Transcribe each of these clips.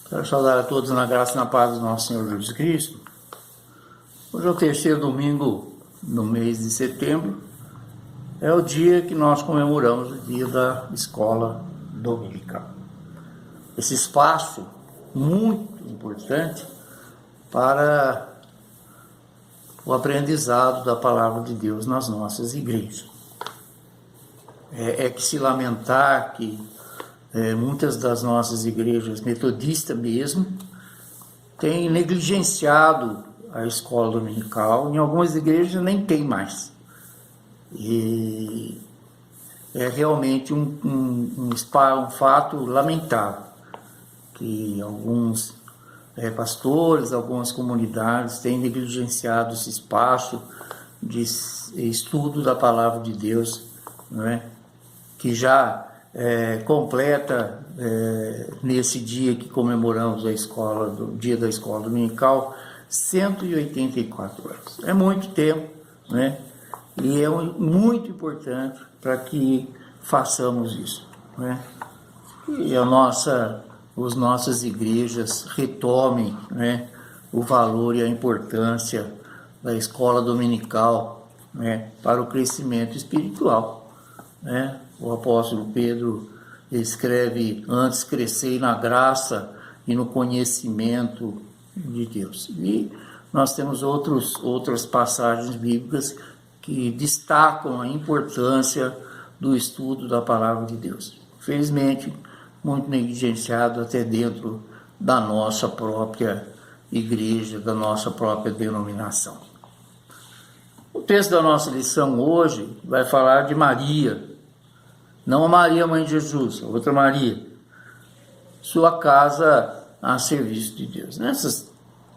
Quero saudar a todos na graça e na paz do nosso Senhor Jesus Cristo. Hoje é o terceiro domingo no mês de setembro. É o dia que nós comemoramos o dia da escola dominical. Esse espaço muito importante para o aprendizado da palavra de Deus nas nossas igrejas. É que se lamentar que muitas das nossas igrejas metodistas mesmo têm negligenciado a escola dominical. Em algumas igrejas nem tem mais. E é realmente um fato lamentável que alguns pastores, algumas comunidades têm negligenciado esse espaço de estudo da palavra de Deus, não é? Que já completa nesse dia que comemoramos o dia da escola dominical 184 anos. É muito tempo, né? E é muito importante para que façamos isso, né? E as nossas igrejas retomem, né, o valor e a importância da escola dominical, né, para o crescimento espiritual, né? O apóstolo Pedro escreve: antes crescei na graça e no conhecimento de Deus. E nós temos outras passagens bíblicas que destacam a importância do estudo da palavra de Deus. Infelizmente, muito negligenciado até dentro da nossa própria igreja, da nossa própria denominação. O texto da nossa lição hoje vai falar de Maria. Não a Maria, mãe de Jesus, a outra Maria. Sua casa a serviço de Deus. Nessa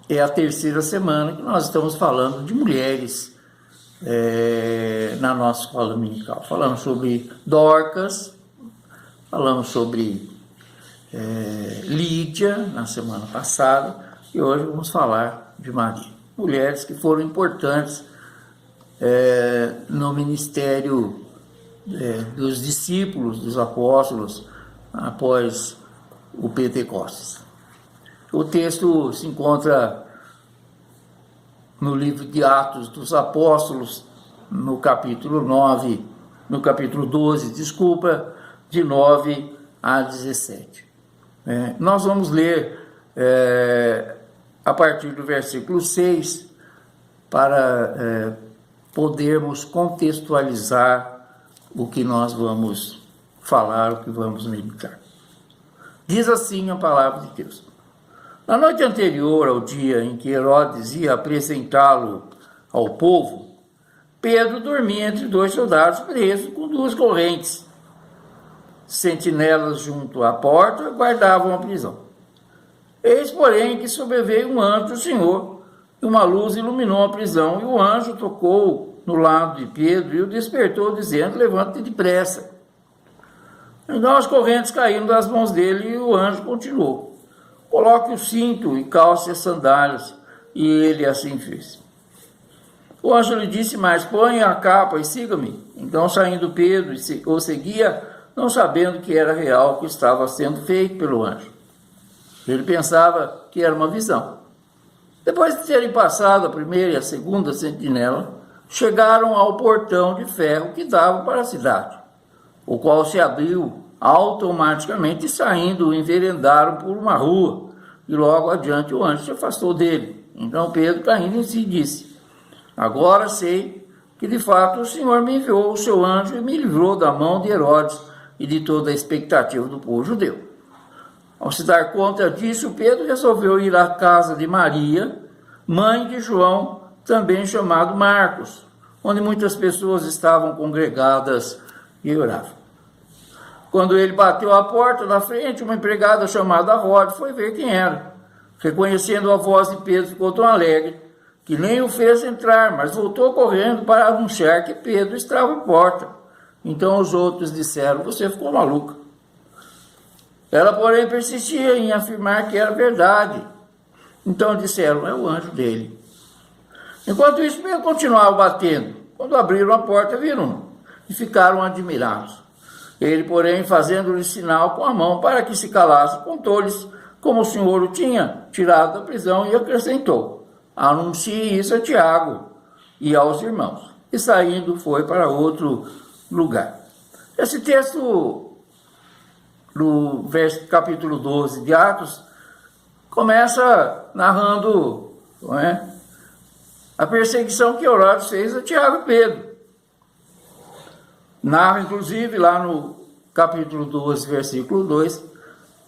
é a terceira semana que nós estamos falando de mulheres na nossa escola dominical. Falamos sobre Dorcas, falamos sobre Lídia na semana passada e hoje vamos falar de Maria. Mulheres que foram importantes no ministério dos discípulos, dos apóstolos, após o Pentecostes. O texto se encontra no livro de Atos dos Apóstolos, no capítulo 12, de 9 a 17. Nós vamos ler a partir do versículo 6 para podermos contextualizar o que nós vamos falar, o que vamos meditar. Diz assim a palavra de Deus: na noite anterior ao dia em que Herodes ia apresentá-lo ao povo, Pedro dormia entre dois soldados presos com duas correntes. Sentinelas junto à porta guardavam a prisão. Eis, porém, que sobreveio um anjo do Senhor, e uma luz iluminou a prisão, e o anjo tocou no lado de Pedro e o despertou, dizendo: levanta-te depressa. Então as correntes caíram das mãos dele e o anjo continuou: coloque o cinto e calce as sandálias. E ele assim fez. O anjo lhe disse mais: ponha a capa e siga-me. Então, saindo Pedro, o seguia, não sabendo que era real o que estava sendo feito pelo anjo. Ele pensava que era uma visão. Depois de terem passado a primeira e a segunda sentinela, chegaram ao portão de ferro que dava para a cidade, o qual se abriu automaticamente e, saindo, enveredaram por uma rua, e logo adiante o anjo se afastou dele. Então Pedro, caindo em si, disse: agora sei que de fato o Senhor me enviou o seu anjo e me livrou da mão de Herodes e de toda a expectativa do povo judeu. Ao se dar conta disso, Pedro resolveu ir à casa de Maria, mãe de João, também chamado Marcos, onde muitas pessoas estavam congregadas e oravam. Quando ele bateu à porta da frente, uma empregada chamada Rode foi ver quem era. Reconhecendo a voz de Pedro, ficou tão alegre que nem o fez entrar, mas voltou correndo para anunciar que Pedro estava à porta. Então os outros disseram: você ficou maluca. Ela, porém, persistia em afirmar que era verdade. Então disseram: é o anjo dele. Enquanto isso, Pedro continuava batendo. Quando abriram a porta, viram-no e ficaram admirados. Ele, porém, fazendo-lhe sinal com a mão para que se calasse, contou-lhes como o Senhor o tinha tirado da prisão, e acrescentou: anuncie isso a Tiago e aos irmãos. E saindo foi para outro lugar. Esse texto, no capítulo 12 de Atos, começa narrando, não é, a perseguição que Herodes fez a Tiago e Pedro. Narra, inclusive, lá no capítulo 12, versículo 2,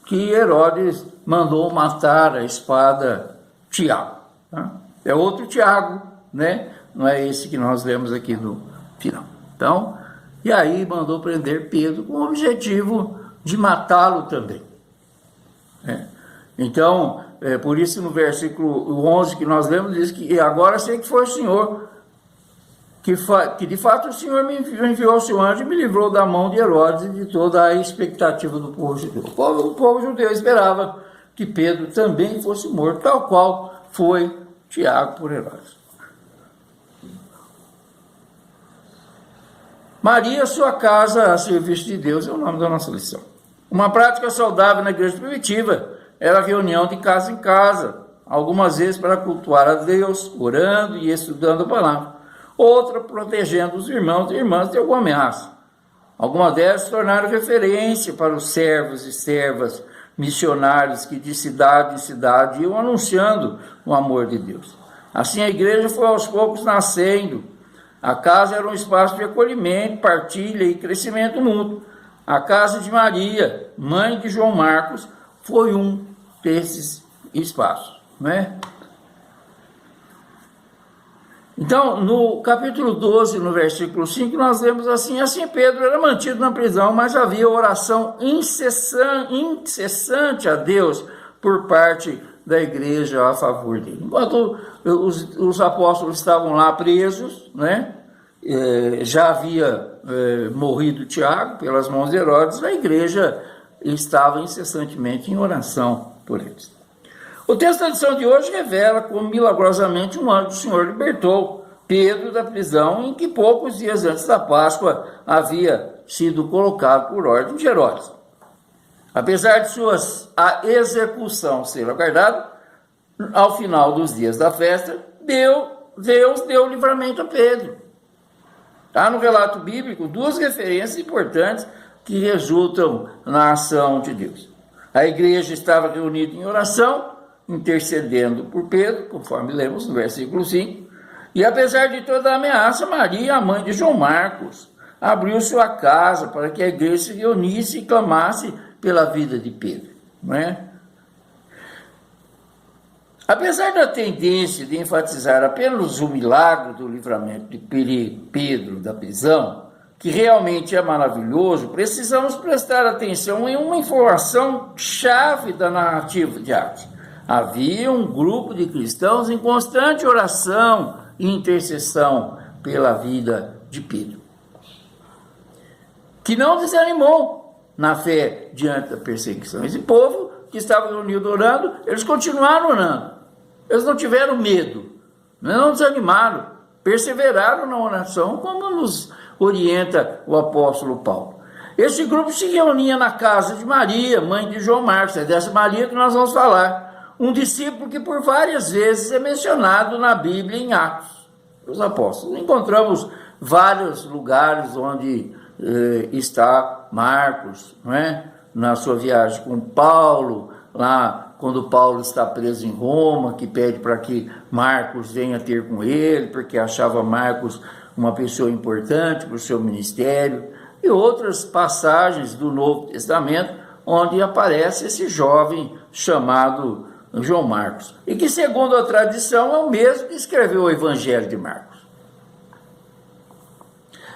que Herodes mandou matar a espada Tiago. Tá? É outro Tiago, né? Não é esse que nós lemos aqui no final. Então, e aí mandou prender Pedro com o objetivo de matá-lo também. Então, por isso no versículo 11 que nós lemos, diz que agora sei que foi o Senhor, que de fato o Senhor me enviou o seu anjo e me livrou da mão de Herodes e de toda a expectativa do povo judeu. O povo judeu esperava que Pedro também fosse morto, tal qual foi Tiago por Herodes. Maria, sua casa a serviço de Deus, é o nome da nossa lição. Uma prática saudável na igreja primitiva era a reunião de casa em casa, algumas vezes para cultuar a Deus, orando e estudando a palavra. Outra, protegendo os irmãos e irmãs de alguma ameaça. Algumas delas se tornaram referência para os servos e servas missionários que de cidade em cidade iam anunciando o amor de Deus. Assim a igreja foi aos poucos nascendo. A casa era um espaço de acolhimento, partilha e crescimento mútuo. A casa de Maria, mãe de João Marcos, foi um desses espaços, né? Então, no capítulo 12, no versículo 5, nós lemos assim: assim Pedro era mantido na prisão, mas havia oração incessante a Deus por parte da igreja a favor dele. Enquanto os apóstolos estavam lá presos, né? Já havia morrido Tiago pelas mãos de Herodes, a igreja estava incessantemente em oração por eles. O texto da lição de hoje revela como milagrosamente um anjo do Senhor libertou Pedro da prisão em que poucos dias antes da Páscoa havia sido colocado por ordem de Herodes. Apesar de a execução ser aguardada, ao final dos dias da festa, Deus deu livramento a Pedro. Há no relato bíblico duas referências importantes que resultam na ação de Deus. A igreja estava reunida em oração, intercedendo por Pedro, conforme lemos no versículo 5, e apesar de toda a ameaça, Maria, a mãe de João Marcos, abriu sua casa para que a igreja se reunisse e clamasse pela vida de Pedro, não é? Apesar da tendência de enfatizar apenas o milagre do livramento de Pedro da prisão, que realmente é maravilhoso, precisamos prestar atenção em uma informação chave da narrativa de Atos. Havia um grupo de cristãos em constante oração e intercessão pela vida de Pedro, que não desanimou na fé diante da perseguição. Esse povo que estava reunido orando, eles continuaram orando. Eles não tiveram medo, não desanimaram, perseveraram na oração, como nos orienta o apóstolo Paulo. Esse grupo se reunia na casa de Maria, mãe de João Marcos, é dessa Maria que nós vamos falar. Um discípulo que por várias vezes é mencionado na Bíblia em Atos dos Apóstolos. Encontramos vários lugares onde está Marcos, não é? Na sua viagem com Paulo, lá quando Paulo está preso em Roma, que pede para que Marcos venha ter com ele, porque achava Marcos uma pessoa importante para o seu ministério, e outras passagens do Novo Testamento, onde aparece esse jovem chamado João Marcos, e que, segundo a tradição, é o mesmo que escreveu o Evangelho de Marcos.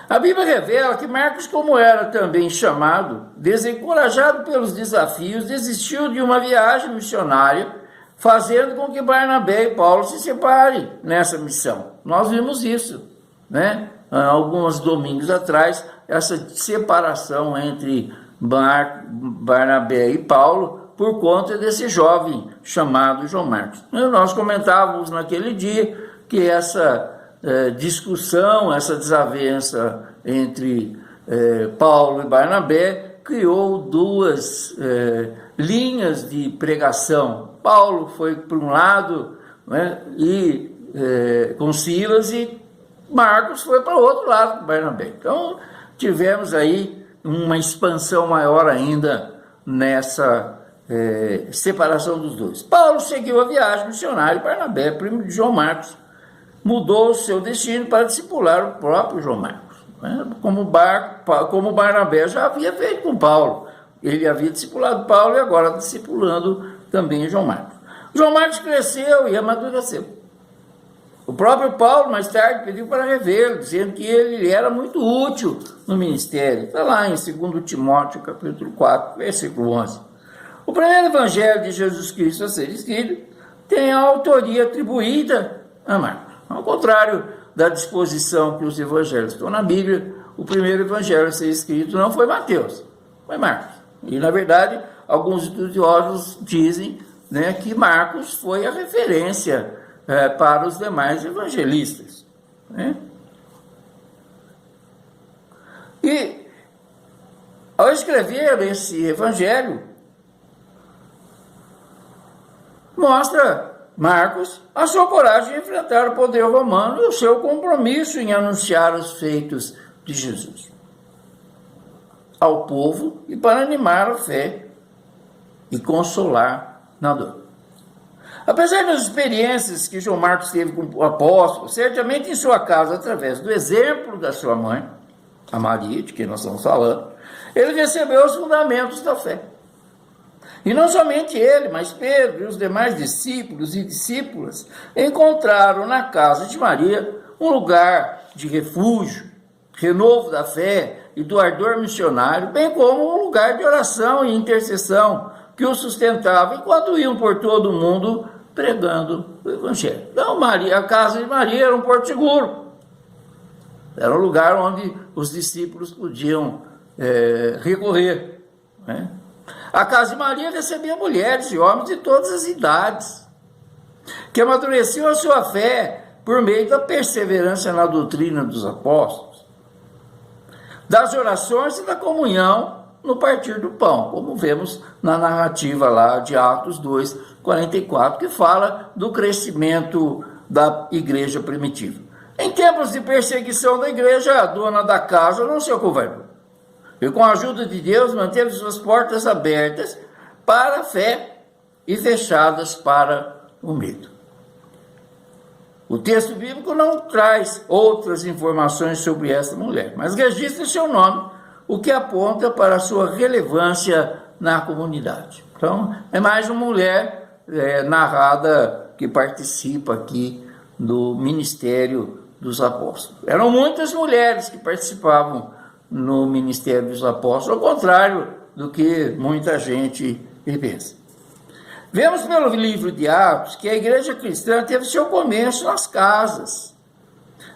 A Bíblia revela que Marcos, como era também chamado, desencorajado pelos desafios, desistiu de uma viagem missionária, fazendo com que Barnabé e Paulo se separem nessa missão. Nós vimos isso, né? Alguns domingos atrás, essa separação entre Barnabé e Paulo, por conta desse jovem chamado João Marcos. Nós comentávamos naquele dia que essa discussão, essa desavença entre Paulo e Barnabé criou duas linhas de pregação. Paulo foi por um lado, né, com Silas, e Marcos foi para o outro lado com Barnabé. Então tivemos aí uma expansão maior ainda nessa separação dos dois. Paulo seguiu a viagem missionária e Barnabé, primo de João Marcos, mudou o seu destino para discipular o próprio João Marcos, né? Como Barnabé já havia feito com Paulo. Ele havia discipulado Paulo e agora discipulando também João Marcos. João Marcos cresceu e amadureceu. O próprio Paulo, mais tarde, pediu para revê-lo, dizendo que ele era muito útil no ministério. Está lá em 2 Timóteo, capítulo 4, versículo 11. O primeiro evangelho de Jesus Cristo a ser escrito tem a autoria atribuída a Marcos. Ao contrário da disposição que os evangelhos estão na Bíblia, o primeiro evangelho a ser escrito não foi Mateus, foi Marcos. E, na verdade, alguns estudiosos dizem, né, que Marcos foi a referência para os demais evangelistas, né? E, ao escrever esse evangelho, mostra Marcos a sua coragem de enfrentar o poder romano e o seu compromisso em anunciar os feitos de Jesus ao povo e para animar a fé e consolar na dor. Apesar das experiências que João Marcos teve com o apóstolo, certamente em sua casa, através do exemplo da sua mãe, a Maria, de quem nós estamos falando, ele recebeu os fundamentos da fé. E não somente ele, mas Pedro e os demais discípulos e discípulas encontraram na casa de Maria um lugar de refúgio, renovo da fé e do ardor missionário, bem como um lugar de oração e intercessão que o sustentava enquanto iam por todo o mundo pregando o Evangelho. Então, a casa de Maria era um porto seguro. Era um lugar onde os discípulos podiam recorrer, né? A casa de Maria recebia mulheres e homens de todas as idades, que amadureciam a sua fé por meio da perseverança na doutrina dos apóstolos, das orações e da comunhão no partir do pão, como vemos na narrativa lá de Atos 2, 44, que fala do crescimento da igreja primitiva. Em tempos de perseguição da igreja, a dona da casa não se acovardou. E com a ajuda de Deus manteve suas portas abertas para a fé e fechadas para o medo. O texto bíblico não traz outras informações sobre essa mulher, mas registra seu nome, o que aponta para a sua relevância na comunidade. Então, é mais uma mulher narrada que participa aqui do ministério dos apóstolos. Eram muitas mulheres que participavam no ministério dos apóstolos, ao contrário do que muita gente pensa. Vemos pelo livro de Atos que a igreja cristã teve seu começo nas casas.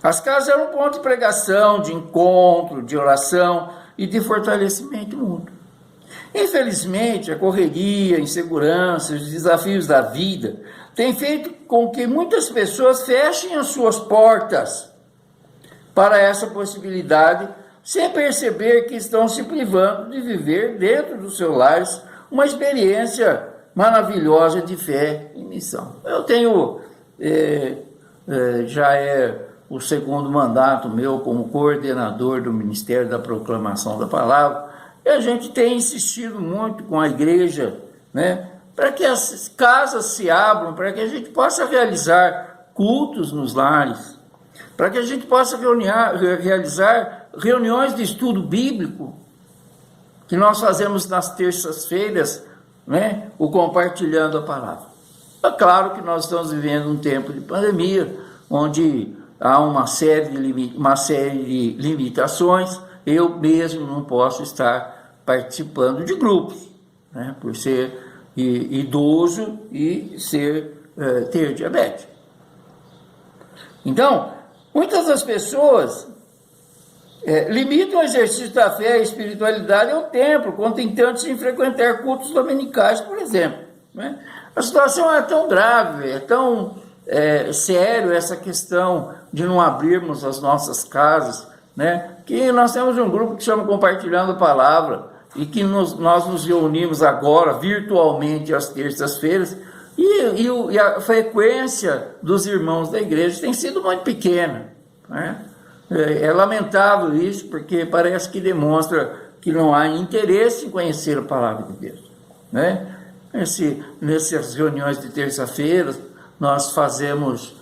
As casas eram um ponto de pregação, de encontro, de oração e de fortalecimento mútuo. Infelizmente, a correria, a insegurança, os desafios da vida têm feito com que muitas pessoas fechem as suas portas para essa possibilidade, sem perceber que estão se privando de viver dentro dos seus lares uma experiência maravilhosa de fé e missão. Eu tenho, já é o segundo mandato meu como coordenador do Ministério da Proclamação da Palavra, e a gente tem insistido muito com a igreja, né, para que as casas se abram, para que a gente possa realizar cultos nos lares, para que a gente possa realizar reuniões de estudo bíblico, que nós fazemos nas terças-feiras, né, o compartilhando a palavra. É claro que nós estamos vivendo um tempo de pandemia, onde há uma série de limitações. Eu mesmo não posso estar participando de grupos, né, por ser idoso e ter diabetes. Então, muitas das pessoas limitam o exercício da fé e espiritualidade ao templo, contentantes em frequentar cultos dominicais, por exemplo, né? A situação é tão grave, é tão sério essa questão de não abrirmos as nossas casas, né? Que nós temos um grupo que chama Compartilhando a Palavra, e que nós nos reunimos agora virtualmente às terças-feiras, e a frequência dos irmãos da igreja tem sido muito pequena, né? É lamentável isso, porque parece que demonstra que não há interesse em conhecer a palavra de Deus, né? Nessas reuniões de terça-feira, nós fazemos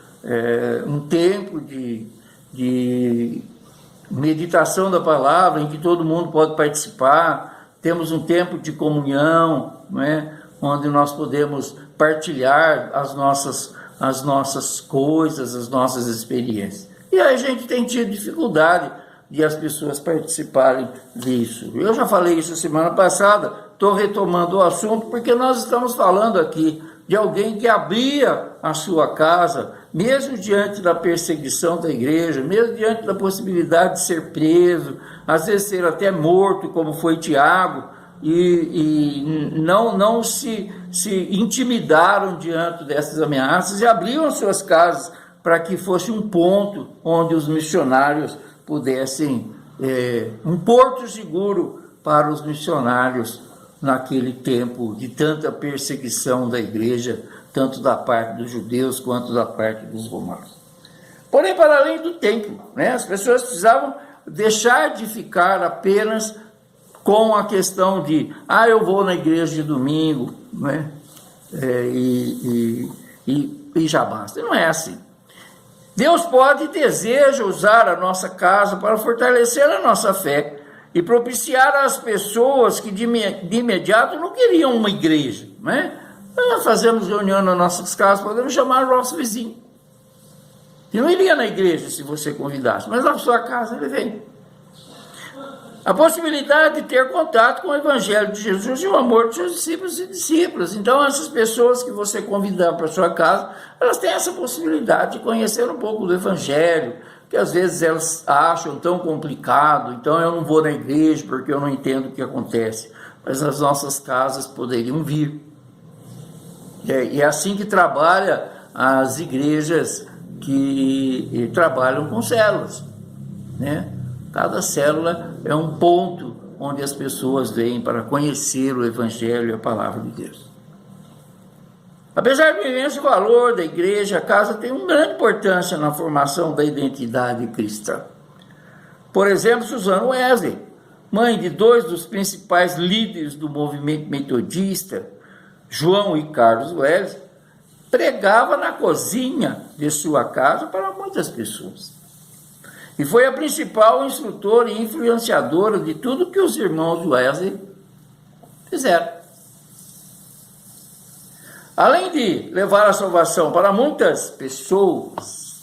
um tempo de meditação da palavra, em que todo mundo pode participar. Temos um tempo de comunhão, né, onde nós podemos partilhar as nossas coisas, as nossas experiências. E aí a gente tem tido dificuldade de as pessoas participarem disso. Eu já falei isso semana passada, estou retomando o assunto, porque nós estamos falando aqui de alguém que abria a sua casa, mesmo diante da perseguição da igreja, mesmo diante da possibilidade de ser preso, às vezes ser até morto, como foi Tiago, e não se intimidaram diante dessas ameaças e abriam as suas casas para que fosse um ponto onde os missionários pudessem, um porto seguro para os missionários naquele tempo de tanta perseguição da igreja, tanto da parte dos judeus quanto da parte dos romanos. Porém, para além do templo, né, as pessoas precisavam deixar de ficar apenas com a questão de, eu vou na igreja de domingo, né, e já basta. Não é assim. Deus pode e deseja usar a nossa casa para fortalecer a nossa fé e propiciar às pessoas que de imediato não queriam uma igreja, né? Nós fazemos reunião nas nossas casas, podemos chamar o nosso vizinho, que não iria na igreja se você convidasse, mas na sua casa ele vem. A possibilidade de ter contato com o Evangelho de Jesus e o amor dos seus discípulos e discípulas. Então, essas pessoas que você convidar para a sua casa, elas têm essa possibilidade de conhecer um pouco do Evangelho, que às vezes elas acham tão complicado, então eu não vou na igreja porque eu não entendo o que acontece. Mas as nossas casas poderiam vir. E é assim que trabalha as igrejas que trabalham com células, né? Cada célula é um ponto onde as pessoas vêm para conhecer o Evangelho e a palavra de Deus. Apesar do imenso valor da igreja, a casa tem uma grande importância na formação da identidade cristã. Por exemplo, Susana Wesley, mãe de dois dos principais líderes do movimento metodista, João e Carlos Wesley, pregava na cozinha de sua casa para muitas pessoas. E foi a principal instrutora e influenciadora de tudo que os irmãos Wesley fizeram. Além de levar a salvação para muitas pessoas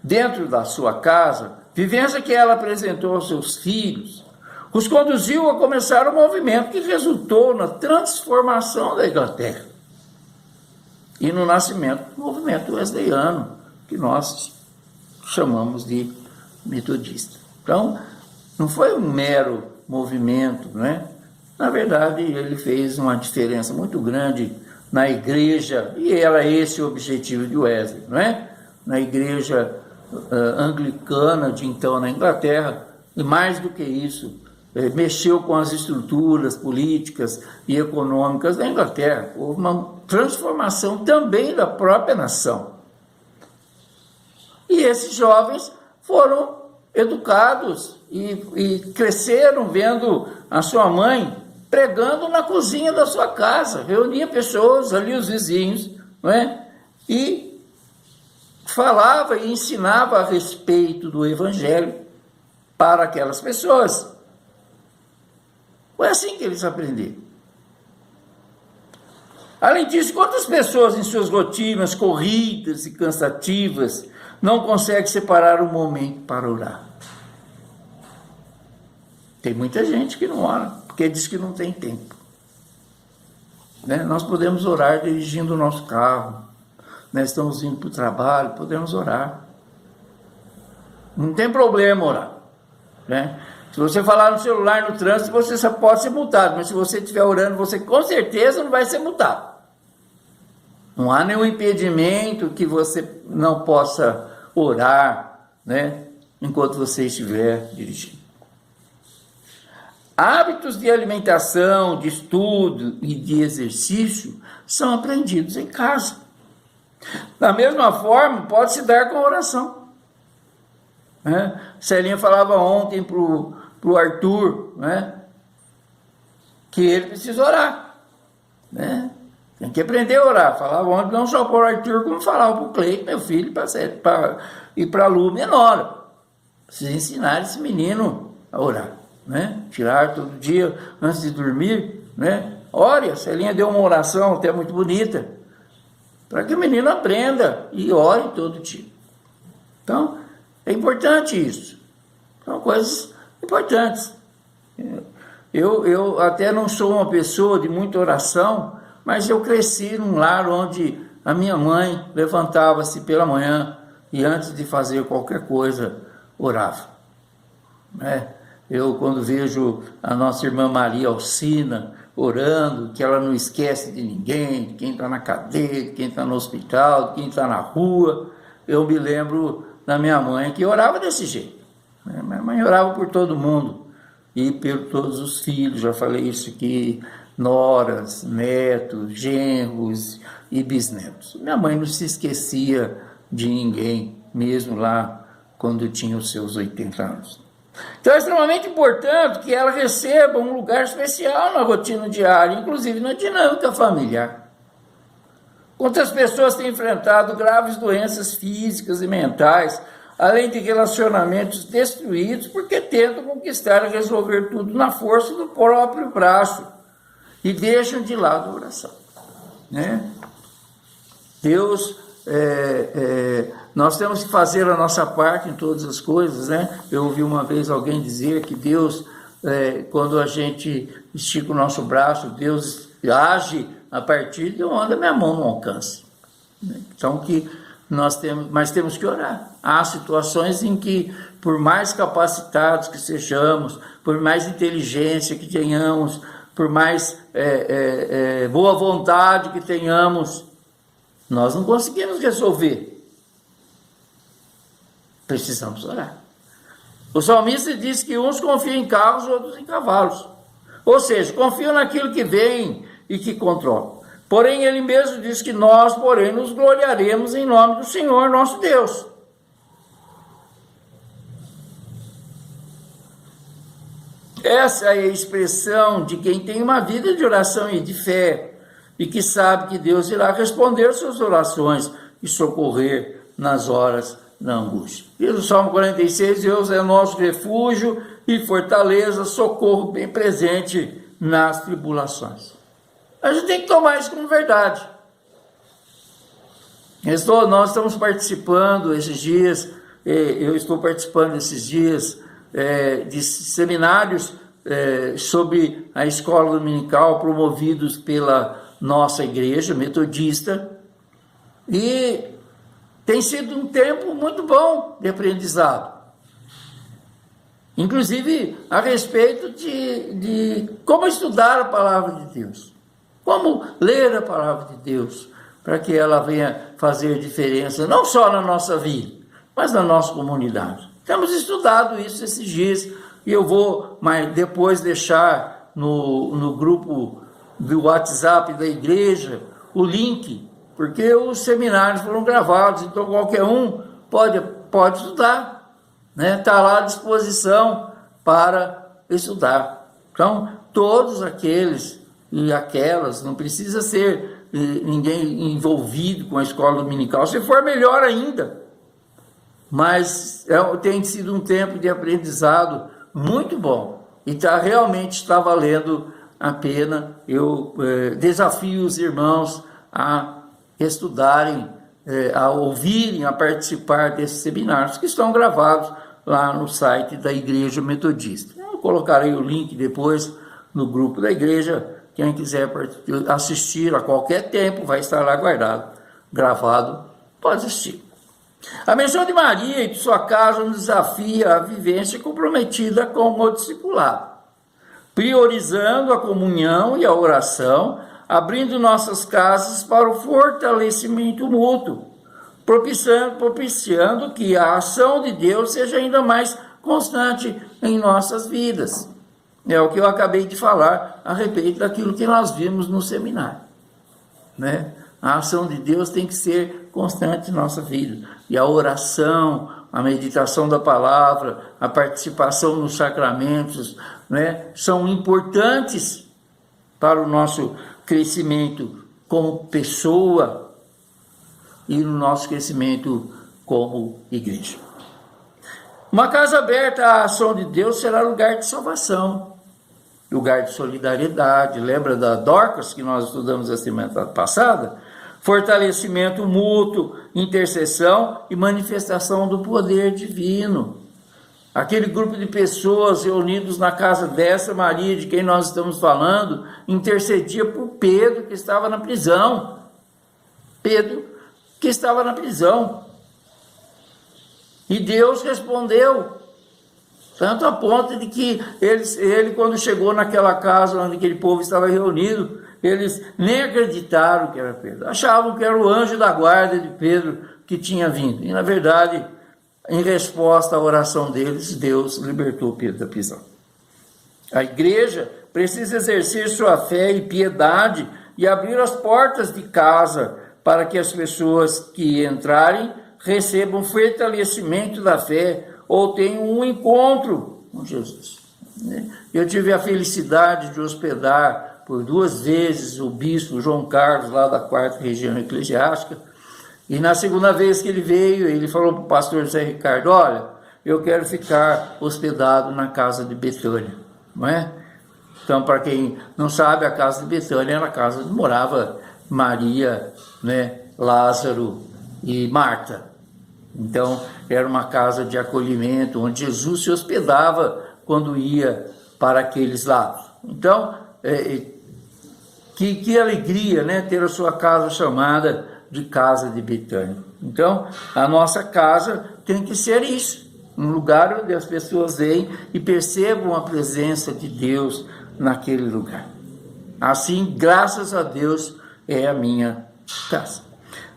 dentro da sua casa, vivência que ela apresentou aos seus filhos, os conduziu a começar um movimento que resultou na transformação da Inglaterra e no nascimento do movimento wesleyano, que nós chamamos de metodista. Então, não foi um mero movimento, né? Na verdade, ele fez uma diferença muito grande na igreja, e era esse o objetivo de Wesley, não é? Na igreja anglicana de então na Inglaterra, e mais do que isso, mexeu com as estruturas políticas e econômicas da Inglaterra. Houve uma transformação também da própria nação. E esses jovens foram educados e cresceram vendo a sua mãe pregando na cozinha da sua casa, reunia pessoas ali, os vizinhos, não é? E falava e ensinava a respeito do Evangelho para aquelas pessoas. Foi assim que eles aprenderam. Além disso, quantas pessoas em suas rotinas corridas e cansativas não conseguem separar um momento para orar? Tem muita gente que não ora, porque diz que não tem tempo. Né? Nós podemos orar dirigindo o nosso carro, nós estamos indo para o trabalho, podemos orar. Não tem problema orar. Né? Se você falar no celular no trânsito, você só pode ser multado, mas se você estiver orando, você com certeza não vai ser multado. Não há nenhum impedimento que você não possa orar, né, enquanto você estiver dirigindo. Hábitos de alimentação, de estudo e de exercício são aprendidos em casa. Da mesma forma, pode se dar com a oração. Celinha falava ontem para o Arthur, que ele precisa orar. Tem que aprender a orar. Falava ontem não só para o Arthur, como falava para o Cleiton, meu filho, e para a Lu, menor. Precisa ensinar esse menino a orar. Tirar todo dia antes de dormir. Ore, a Celinha deu uma oração até muito bonita, para que o menino aprenda e ore todo dia. Então, é importante isso. São coisas importantes. Eu até não sou uma pessoa de muita oração, mas eu cresci num lar onde a minha mãe levantava-se pela manhã e antes de fazer qualquer coisa, orava. Eu, quando vejo a nossa irmã Maria Alcina orando, que ela não esquece de ninguém, de quem está na cadeia, de quem está no hospital, de quem está na rua, eu me lembro da minha mãe, que orava desse jeito. Minha mãe orava por todo mundo e por todos os filhos, já falei isso aqui, noras, netos, genros e bisnetos. Minha mãe não se esquecia de ninguém, mesmo lá quando tinha os seus 80 anos. Então é extremamente importante que ela receba um lugar especial na rotina diária, inclusive na dinâmica familiar. Quantas pessoas têm enfrentado graves doenças físicas e mentais, além de relacionamentos destruídos, porque tentam conquistar e resolver tudo na força do próprio braço e deixam de lado a oração. Deus, nós temos que fazer a nossa parte em todas as coisas. Eu ouvi uma vez alguém dizer que Deus, quando a gente estica o nosso braço, Deus age a partir de onde a minha mão não alcança. Então, mas temos que orar. Há situações em que, por mais capacitados que sejamos, por mais inteligência que tenhamos, por mais boa vontade que tenhamos, nós não conseguimos resolver. Precisamos orar. O salmista diz que uns confiam em carros, outros em cavalos. Ou seja, confiam naquilo que vem e que controla. Porém, ele mesmo diz que nós, porém, nos gloriaremos em nome do Senhor, nosso Deus. Essa é a expressão de quem tem uma vida de oração e de fé, e que sabe que Deus irá responder suas orações e socorrer nas horas da angústia. Diz o Salmo 46, Deus é nosso refúgio e fortaleza, socorro bem presente nas tribulações. A gente tem que tomar isso como verdade. Nós estamos participando esses dias, eu estou participando esses dias de seminários sobre a escola dominical promovidos pela nossa igreja metodista, e tem sido um tempo muito bom de aprendizado, inclusive a respeito de como estudar a palavra de Deus, como ler a palavra de Deus, para que ela venha fazer diferença, não só na nossa vida, mas na nossa comunidade. Temos estudado isso esses dias, e eu vou depois deixar no grupo do WhatsApp da igreja o link, porque os seminários foram gravados, então qualquer um pode estudar, está lá à disposição para estudar. Então, todos aqueles e aquelas, não precisa ser ninguém envolvido com a escola dominical, se for melhor ainda, mas tem sido um tempo de aprendizado muito bom, e realmente está valendo a pena. Eu desafio os irmãos a estudarem, a ouvirem, a participar desses seminários que estão gravados lá no site da Igreja Metodista. Eu colocarei o link depois no grupo da igreja. Quem quiser assistir a qualquer tempo, vai estar lá gravado, pode assistir. A menção de Maria e de sua casa nos desafia a vivência comprometida com o discipulado, priorizando a comunhão e a oração, abrindo nossas casas para o fortalecimento mútuo, propiciando que a ação de Deus seja ainda mais constante em nossas vidas. É o que eu acabei de falar a respeito daquilo que nós vimos no seminário, né? A ação de Deus tem que ser constante em nossa vida. E a oração, a meditação da palavra, a participação nos sacramentos, né, são importantes para o nosso crescimento como pessoa e no nosso crescimento como igreja. Uma casa aberta à ação de Deus será lugar de salvação, lugar de solidariedade. Lembra da Dorcas que nós estudamos a semana passada? Fortalecimento mútuo, intercessão e manifestação do poder divino. Aquele grupo de pessoas reunidos na casa dessa Maria, de quem nós estamos falando, intercedia por Pedro, que estava na prisão. Pedro, que estava na prisão. E Deus respondeu, tanto a ponto de que ele quando chegou naquela casa onde aquele povo estava reunido, eles nem acreditaram que era Pedro. Achavam que era o anjo da guarda de Pedro que tinha vindo. E, na verdade, em resposta à oração deles, Deus libertou Pedro da prisão. A igreja precisa exercer sua fé e piedade e abrir as portas de casa para que as pessoas que entrarem recebam fortalecimento da fé ou tenham um encontro com Jesus. Eu tive a felicidade de hospedar por 2 vezes o bispo João Carlos, lá da 4ª região eclesiástica, e na segunda vez que ele veio, ele falou para o pastor José Ricardo: olha, eu quero ficar hospedado na casa de Betânia, não é? Então, para quem não sabe, a casa de Betânia era a casa onde morava Maria, né, Lázaro e Marta. Então, era uma casa de acolhimento, onde Jesus se hospedava quando ia para aqueles lados. Então, que alegria, né, ter a sua casa chamada de casa de Betânia. Então, a nossa casa tem que ser isso, um lugar onde as pessoas vêm e percebam a presença de Deus naquele lugar. Assim, graças a Deus, é a minha casa.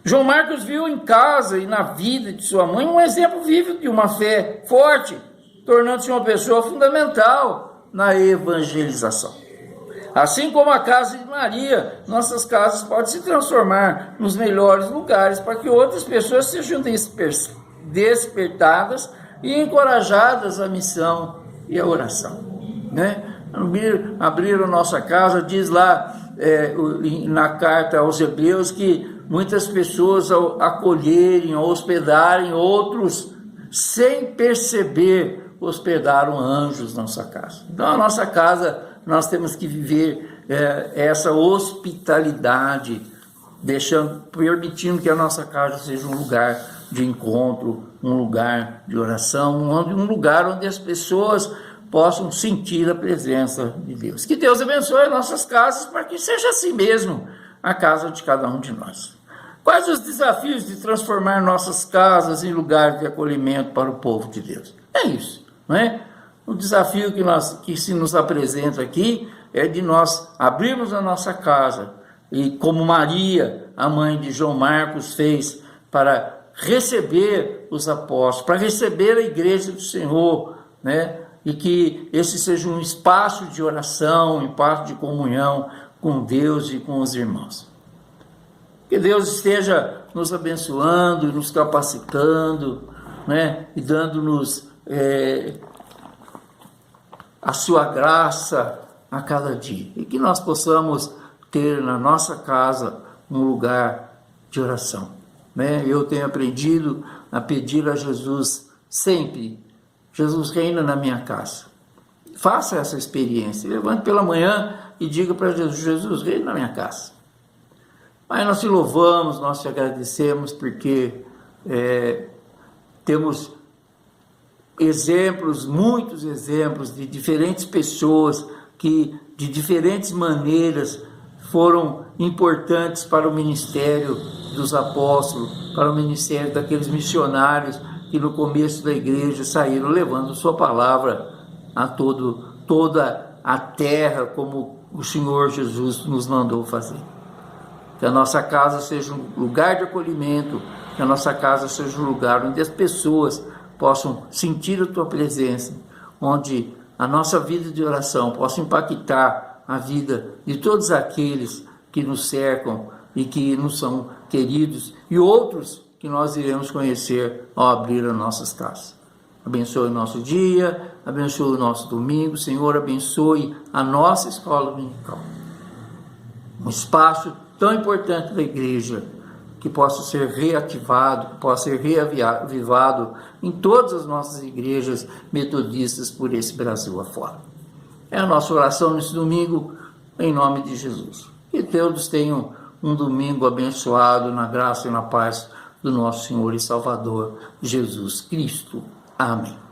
João Marcos viu em casa e na vida de sua mãe um exemplo vivo de uma fé forte, tornando-se uma pessoa fundamental na evangelização. Assim como a casa de Maria, nossas casas podem se transformar nos melhores lugares para que outras pessoas sejam despertadas e encorajadas à missão e à oração, né? Abrir a nossa casa, diz lá na carta aos Hebreus que muitas pessoas, ao acolherem, ao hospedarem outros, sem perceber, hospedaram anjos na nossa casa. Então, a nossa casa, nós temos que viver essa hospitalidade, permitindo que a nossa casa seja um lugar de encontro, um lugar de oração, um lugar onde as pessoas possam sentir a presença de Deus. Que Deus abençoe nossas casas para que seja assim mesmo a casa de cada um de nós. Quais os desafios de transformar nossas casas em lugar de acolhimento para o povo de Deus? É isso, não é? O desafio que se nos apresenta aqui é de nós abrirmos a nossa casa e, como Maria, a mãe de João Marcos, fez para receber os apóstolos, para receber a igreja do Senhor, né? E que esse seja um espaço de oração, um espaço de comunhão com Deus e com os irmãos. Que Deus esteja nos abençoando, nos capacitando, né? E dando-nos a sua graça a cada dia. E que nós possamos ter na nossa casa um lugar de oração, né? Eu tenho aprendido a pedir a Jesus sempre: Jesus, reina na minha casa. Faça essa experiência. Levante pela manhã e diga para Jesus: Jesus, reina na minha casa. Aí nós te louvamos, nós te agradecemos, porque temos exemplos, muitos exemplos de diferentes pessoas que de diferentes maneiras foram importantes para o ministério dos apóstolos, para o ministério daqueles missionários que no começo da igreja saíram levando sua palavra a toda a terra, como o Senhor Jesus nos mandou fazer. Que a nossa casa seja um lugar de acolhimento, que a nossa casa seja um lugar onde as pessoas possam sentir a tua presença, onde a nossa vida de oração possa impactar a vida de todos aqueles que nos cercam e que nos são queridos, e outros que nós iremos conhecer ao abrir as nossas taças. Abençoe o nosso dia, abençoe o nosso domingo. Senhor, abençoe a nossa escola dominical. Um espaço tão importante da igreja, que possa ser reativado, que possa ser reavivado em todas as nossas igrejas metodistas por esse Brasil afora. É a nossa oração nesse domingo, em nome de Jesus. Que todos tenham um domingo abençoado na graça e na paz do nosso Senhor e Salvador Jesus Cristo. Amém.